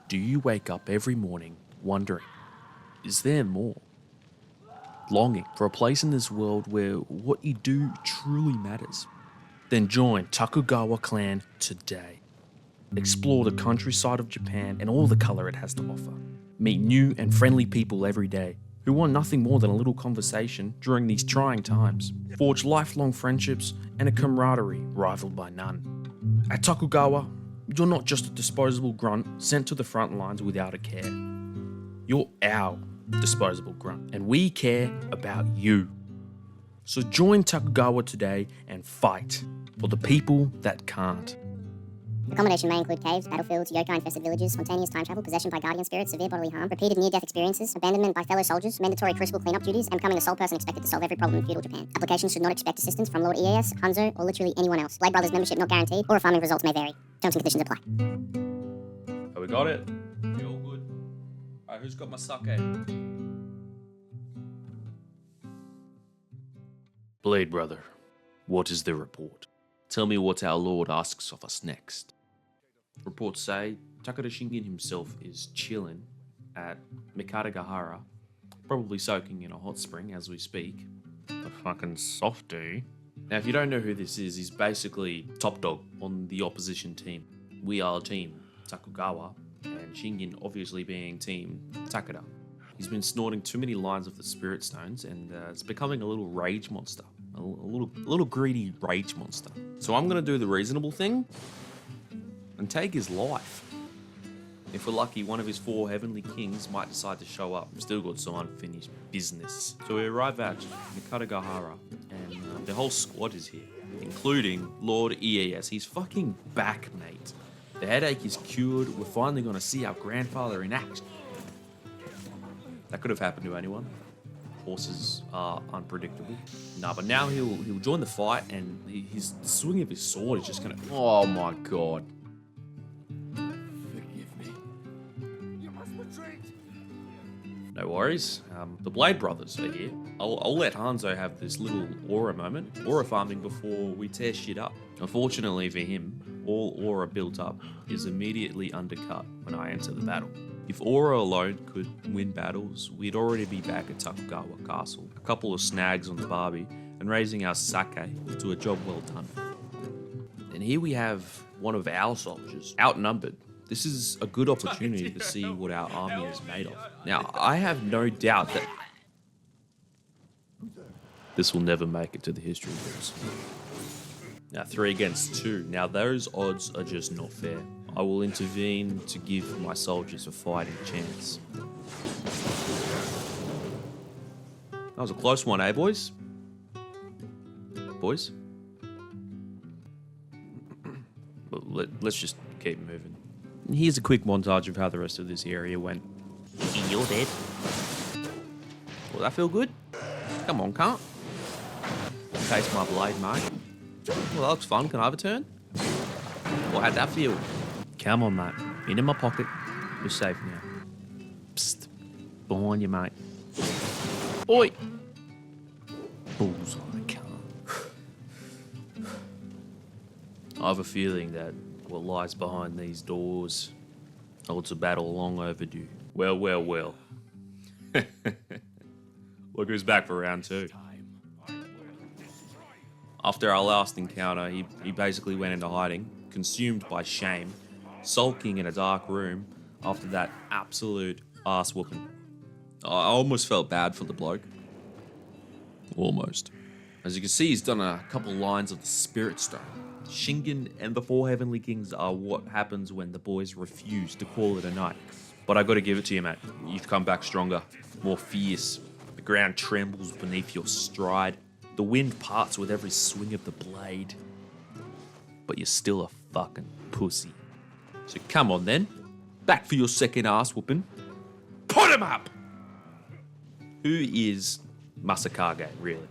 Do you wake up every morning wondering, is there more? Longing for a place in this world where what you do truly matters? Then join Tokugawa clan today. Explore the countryside of Japan and all the colour it has to offer. Meet new and friendly people every day who want nothing more than a little conversation during these trying times. Forge lifelong friendships and a camaraderie rivaled by none. At Tokugawa, you're not just a disposable grunt sent to the front lines without a care. You're our disposable grunt, and we care about you. So join Tokugawa today and fight for the people that can't. Accommodation may include caves, battlefields, yokai-infested villages, spontaneous time travel, possession by guardian spirits, severe bodily harm, repeated near-death experiences, abandonment by fellow soldiers, mandatory crucible cleanup duties, and becoming the sole person expected to solve every problem in feudal Japan. Applications should not expect assistance from Lord EAS, Hanzo, or literally anyone else. Blade Brothers membership not guaranteed, or farming results may vary. Terms and conditions apply. Oh, we got it. You all good? Alright, who's got my sake? Blade Brother, what is the report? Tell me what our Lord asks of us next. Reports say Takeda Shingen himself is chilling at Mikadagahara, probably soaking in a hot spring as we speak. The fucking softy. Now, if you don't know who this is, he's basically top dog on the opposition team. We are team Tokugawa, and Shingen obviously being team Takeda. He's been snorting too many lines of the spirit stones, and it's becoming a little rage monster. A little greedy rage monster. So I'm gonna do the reasonable thing and take his life. If we're lucky, one of his 4 heavenly kings might decide to show up. We've still got some unfinished business. So we arrive at Mikadagahara, and the whole squad is here, including Lord EAS. He's fucking back, mate. The headache is cured. We're finally gonna see our grandfather in action. That could have happened to anyone. Horses are unpredictable. Nah, but now he'll join the fight, and the swing of his sword is just gonna. Oh my god. Forgive me. You must retreat. No worries. The Blade Brothers are here. I'll let Hanzo have this little aura moment, aura farming before we tear shit up. Unfortunately for him, all aura built up is immediately undercut when I enter the battle. If aura alone could win battles, we'd already be back at Tokugawa Castle, a couple of snags on the barbie, and raising our sake to a job well done. And here we have one of our soldiers, outnumbered. This is a good opportunity to see what our army is made of. Now, I have no doubt that this will never make it to the history books. Now, 3 against 2. Now, those odds are just not fair. I will intervene to give my soldiers a fighting chance. That was a close one, eh, boys? Boys? Let's just keep moving. Here's a quick montage of how the rest of this area went. You're dead. Will that feel good? Come on, can't. Taste my blade, mate. Well, that looks fun. Can I have a turn? Well, how'd that feel? Come on, mate. Into my pocket. You're safe now. Psst. Behind you, mate. Oi! Bullseye, cunt. I have a feeling that what lies behind these doors holds a battle long overdue. Well, well, well. Look who's back for round 2. After our last encounter, he basically went into hiding, consumed by shame, sulking in a dark room after that absolute ass whooping. I almost felt bad for the bloke. Almost. As you can see, he's done a couple lines of the Spirit Stone. Shingen and the 4 Heavenly Kings are what happens when the boys refuse to call it a night. But I gotta give it to you, mate. You've come back stronger, more fierce. The ground trembles beneath your stride. The wind parts with every swing of the blade. But you're still a fucking pussy. So come on then. Back for your second ass whooping. Put him up! Who is Masakage, really?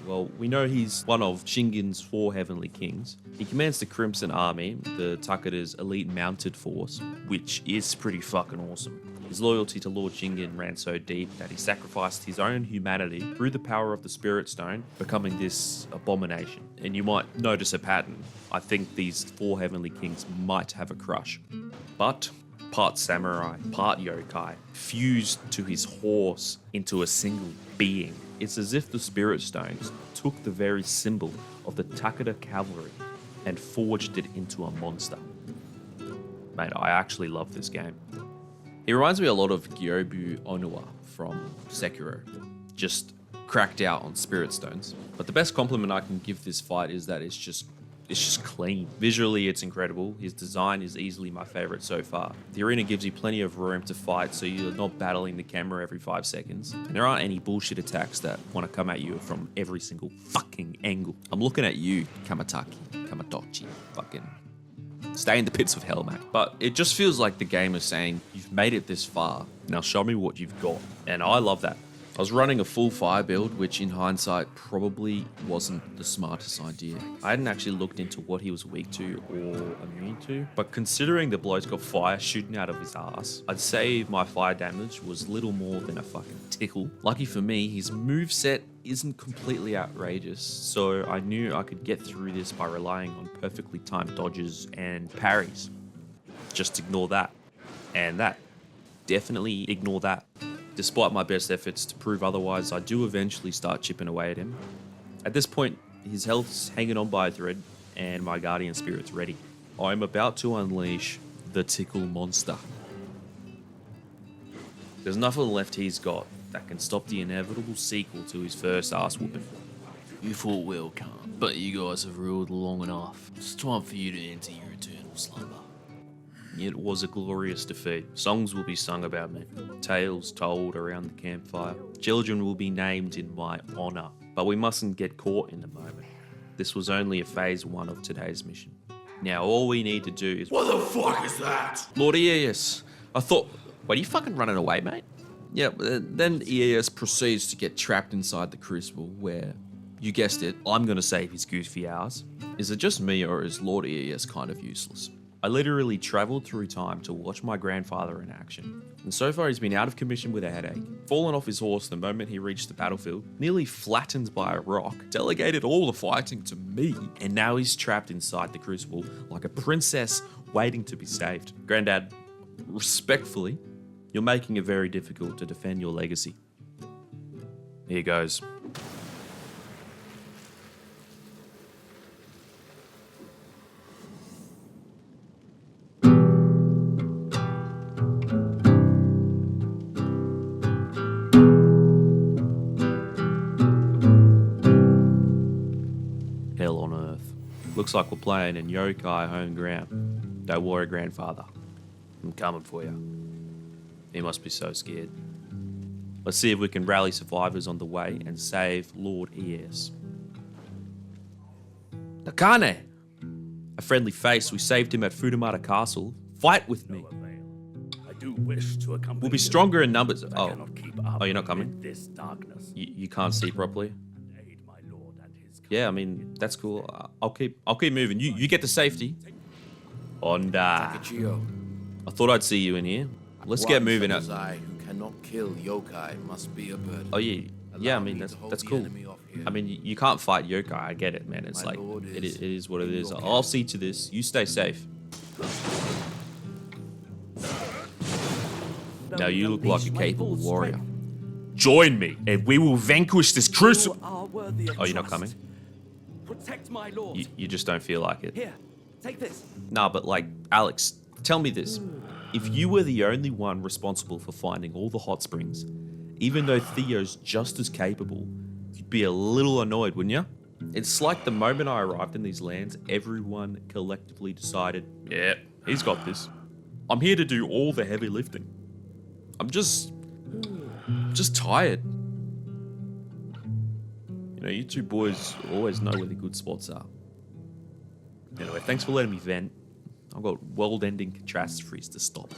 Well, we know he's one of Shingen's 4 Heavenly Kings. He commands the Crimson Army, the Takeda's elite mounted force, which is pretty fucking awesome. His loyalty to Lord Shingen ran so deep that he sacrificed his own humanity through the power of the Spirit Stone, becoming this abomination. And you might notice a pattern. I think these 4 Heavenly Kings might have a crush. But part samurai, part yokai, fused to his horse into a single being. It's as if the Spirit Stones took the very symbol of the Takeda cavalry and forged it into a monster. Mate, I actually love this game. He reminds me a lot of Gyobu Onuwa from Sekiro, just cracked out on Spirit Stones. But the best compliment I can give this fight is that it's just clean. Visually, it's incredible. His design is easily my favorite so far. The arena gives you plenty of room to fight, so you're not battling the camera every 5 seconds. And there aren't any bullshit attacks that want to come at you from every single fucking angle. I'm looking at you, Kamatochi. Fucking stay in the pits of hell, mate. But it just feels like the game is saying, you've made it this far. Now show me what you've got. And I love that. I was running a full fire build, which in hindsight probably wasn't the smartest idea. I hadn't actually looked into what he was weak to or immune to, but considering the bloke's got fire shooting out of his ass, I'd say my fire damage was little more than a fucking tickle. Lucky for me, his moveset isn't completely outrageous, so I knew I could get through this by relying on perfectly timed dodges and parries. Just ignore that. And that. Definitely ignore that. Despite my best efforts to prove otherwise, I do eventually start chipping away at him. At this point, his health's hanging on by a thread, and my guardian spirit's ready. I'm about to unleash the Tickle Monster. There's nothing left he's got that can stop the inevitable sequel to his first ass whooping. You fought well, Khan, but you guys have ruled long enough. It's time for you to enter your eternal slumber. It was a glorious defeat. Songs will be sung about me, tales told around the campfire. Children will be named in my honor, but we mustn't get caught in the moment. This was only a phase 1 of today's mission. Now all we need to do is... What the fuck is that? Lord EAS, I thought... Wait, are you fucking running away, mate? Yeah, then EAS proceeds to get trapped inside the crucible where, you guessed it, I'm gonna save his goofy hours. Is it just me or is Lord EAS kind of useless? I literally travelled through time to watch my grandfather in action. And so far he's been out of commission with a headache, fallen off his horse the moment he reached the battlefield, nearly flattened by a rock, delegated all the fighting to me, and now he's trapped inside the crucible like a princess waiting to be saved. Granddad, respectfully, you're making it very difficult to defend your legacy. Here goes. Hell on earth. Looks like we're playing in yokai home ground. Don't worry, grandfather. I'm coming for you. He must be so scared. Let's see if we can rally survivors on the way and save Lord ES. Nakane! A friendly face, we saved him at Fudamata Castle. Fight with me. I do wish to accompany We'll be you, stronger in numbers. but I cannot keep up Oh, you're not coming? with this darkness. You can't see properly? Aid my lord and his Yeah, I mean, that's cool. I'll keep moving. You get to safety. Onda. Takachio. I thought I'd see you in here. Let's get moving. As I who cannot kill yokai must be a burden. Oh yeah, yeah. I Allow mean me that's to hold that's the cool. enemy off here. I mean you can't fight yokai. I get it, man. It's My like lord it is is what it in is. your I'll care. see to this. You stay safe. Now you look like a capable warrior. Join me, and we will vanquish this crucible. Oh, you're not coming? Protect my lord. You just don't feel like it. Here, take this. Nah, but like Alex, tell me this: if you were the only one responsible for finding all the hot springs, even though Theo's just as capable, you'd be a little annoyed, wouldn't you? It's like the moment I arrived in these lands, everyone collectively decided, yeah, he's got this. I'm here to do all the heavy lifting. I'm just tired. You know, you two boys always know where the good spots are. Anyway, thanks for letting me vent. I've got world-ending catastrophes to stop.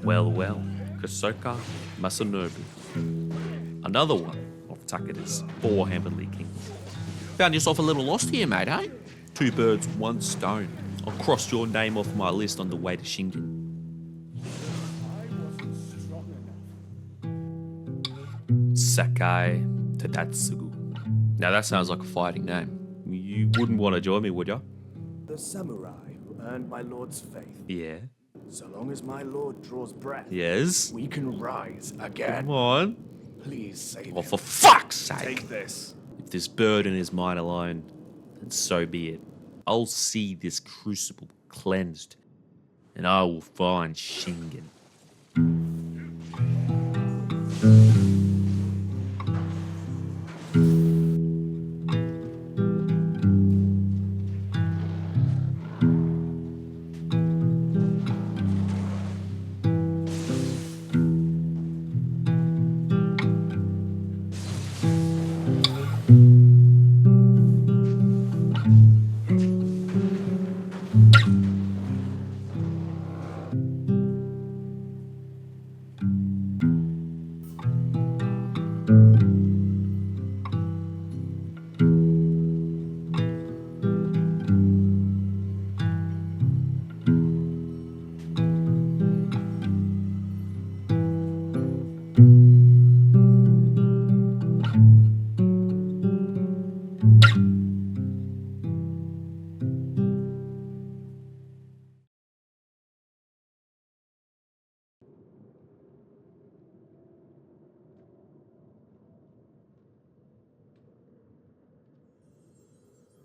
Well, Kosoka Masanobu. Another one of Takeda's 4 Heavenly Kings. Found yourself a little lost here, mate, eh? 2 birds, 1 stone. I'll cross your name off my list on the way to Shingen. Sakai Tadatsugu. Now that sounds like a fighting name. You wouldn't want to join me, would ya? The samurai who earned my lord's faith. Yeah. So long as my lord draws breath, Yes? we can rise again. Come on. Please save Well, him. for fuck's sake! Take this. If this burden is mine alone, then so be it. I'll see this crucible cleansed, and I will find Shingen.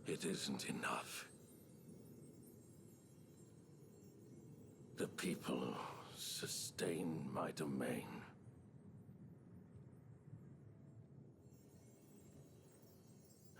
It isn't enough. The people sustain my domain.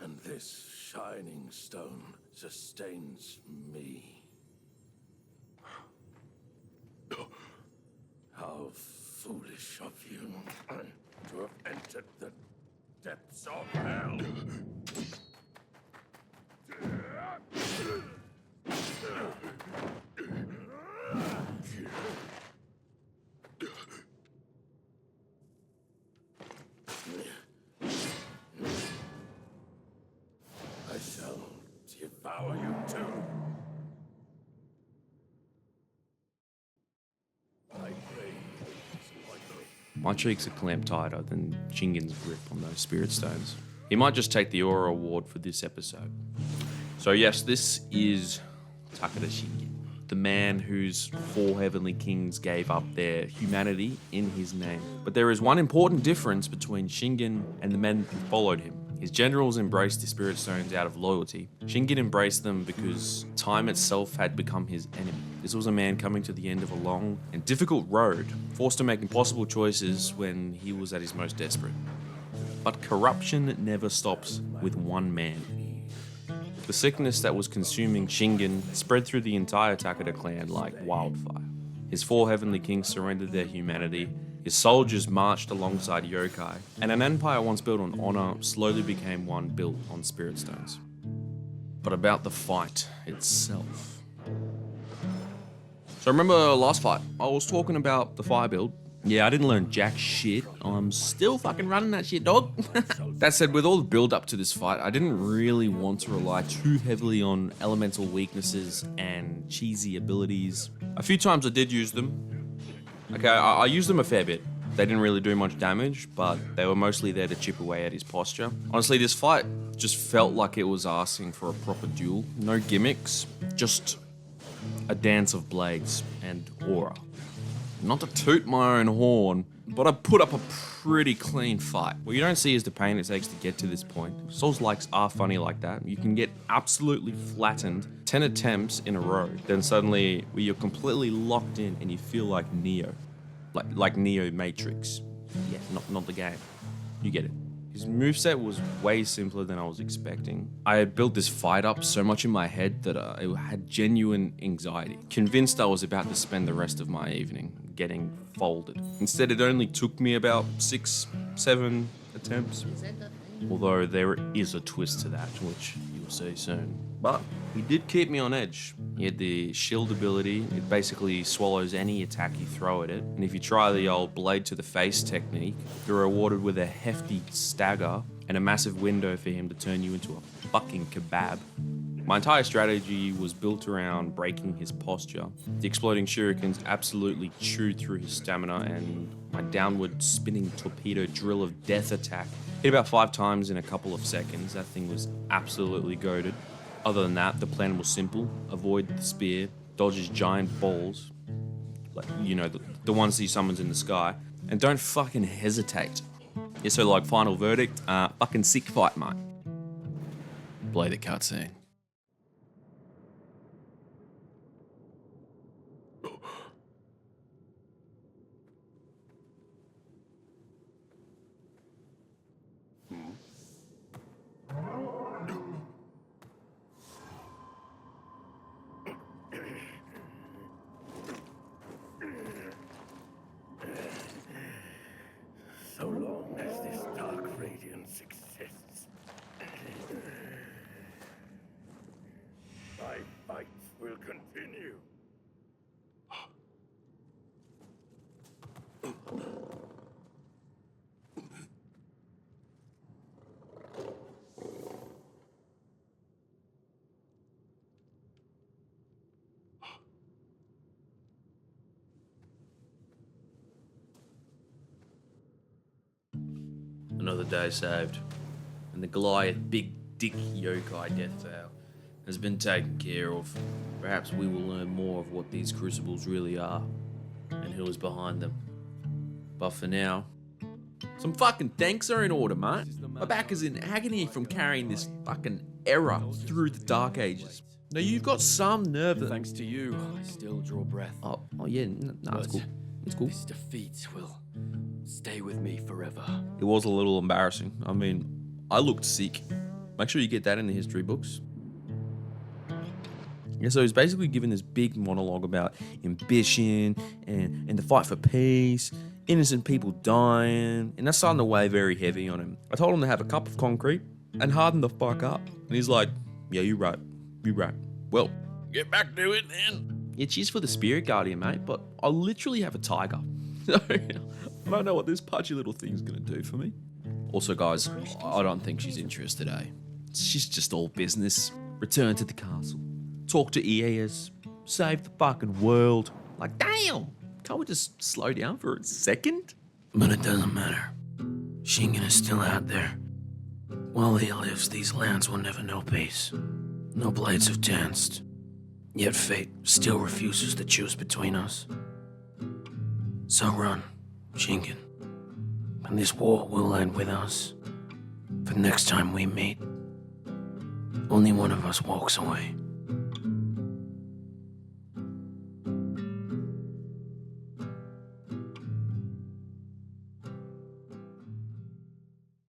And this shining stone sustains me. How foolish of you to have entered the depths of hell. I shall devour you too. I pray My cheeks are clamped tighter than Shingen's grip on those spirit stones. He might just take the Aura Award for this episode. So yes, this is Takeda Shingen, the man whose 4 heavenly kings gave up their humanity in his name. But there is one important difference between Shingen and the men who followed him. His generals embraced the spirit stones out of loyalty. Shingen embraced them because time itself had become his enemy. This was a man coming to the end of a long and difficult road, forced to make impossible choices when he was at his most desperate. But corruption never stops with one man. The sickness that was consuming Shingen spread through the entire Takeda clan like wildfire. His 4 heavenly kings surrendered their humanity, his soldiers marched alongside yokai, and an empire once built on honor slowly became one built on spirit stones. But about the fight itself. So remember last fight, I was talking about the fire build. Yeah, I didn't learn jack shit. I'm still fucking running that shit, dog. That said, with all the build up to this fight, I didn't really want to rely too heavily on elemental weaknesses and cheesy abilities. A few times I did use them. Okay, I used them a fair bit. They didn't really do much damage, but they were mostly there to chip away at his posture. Honestly, this fight just felt like it was asking for a proper duel. No gimmicks, just a dance of blades and aura. Not to toot my own horn, but I put up a pretty clean fight. What you don't see is the pain it takes to get to this point. Souls likes are funny like that. You can get absolutely flattened 10 attempts in a row, then suddenly you're completely locked in and you feel like Nioh. Like Neo Matrix. Yeah, not the game. You get it. His moveset was way simpler than I was expecting. I had built this fight up so much in my head that I had genuine anxiety. Convinced I was about to spend the rest of my evening getting folded. Instead, it only took me about 6, 7 attempts. Although there is a twist to that, which you'll see soon. But he did keep me on edge. He had the shield ability. It basically swallows any attack you throw at it. And if you try the old blade to the face technique, you're rewarded with a hefty stagger and a massive window for him to turn you into a fucking kebab. My entire strategy was built around breaking his posture. The exploding shurikens absolutely chewed through his stamina, and my downward spinning torpedo drill of death attack hit about 5 times in a couple of seconds. That thing was absolutely goated. Other than that, the plan was simple. Avoid the spear, dodge his giant balls, Like, you know, the ones he summons in the sky. And don't fucking hesitate. Yeah, so like final verdict, fucking sick fight, mate. Play the cutscene. So long as this dark radiance exists, my fights will continue. Another day saved. And the Goliath big dick yokai death vow has been taken care of. Perhaps we will learn more of what these crucibles really are and who is behind them. But for now, some fucking thanks are in order, mate. My back is in agony from carrying this fucking error through the Dark Ages. Now you've got some nerve that... Thanks to you, I still draw breath. Oh yeah, no, it's cool. It's cool. This defeat will stay with me forever. It was a little embarrassing. I mean, I looked sick. Make sure you get that in the history books. Yeah, so he's basically giving this big monologue about ambition and the fight for peace, innocent people dying, and that's starting to weigh very heavy on him. I told him to have a cup of concrete and harden the fuck up. And he's like, yeah, you're right. You're right. Well, Get back to it then. yeah, cheers for the spirit guardian, mate, but I literally have a tiger. So, I don't know what this pudgy little thing's gonna do for me. Also, guys, I don't think she's interested, eh? She's just all business. Return to the castle. Talk to Eas. Save the fucking world. Like, damn! Can't we just slow down for a second? But it doesn't matter. Shingen is still out there. While he lives, these lands will never know peace. No blades have danced. Yet fate still refuses to choose between us. So run, Shingen. And this war will end with us. But next time we meet, only one of us walks away.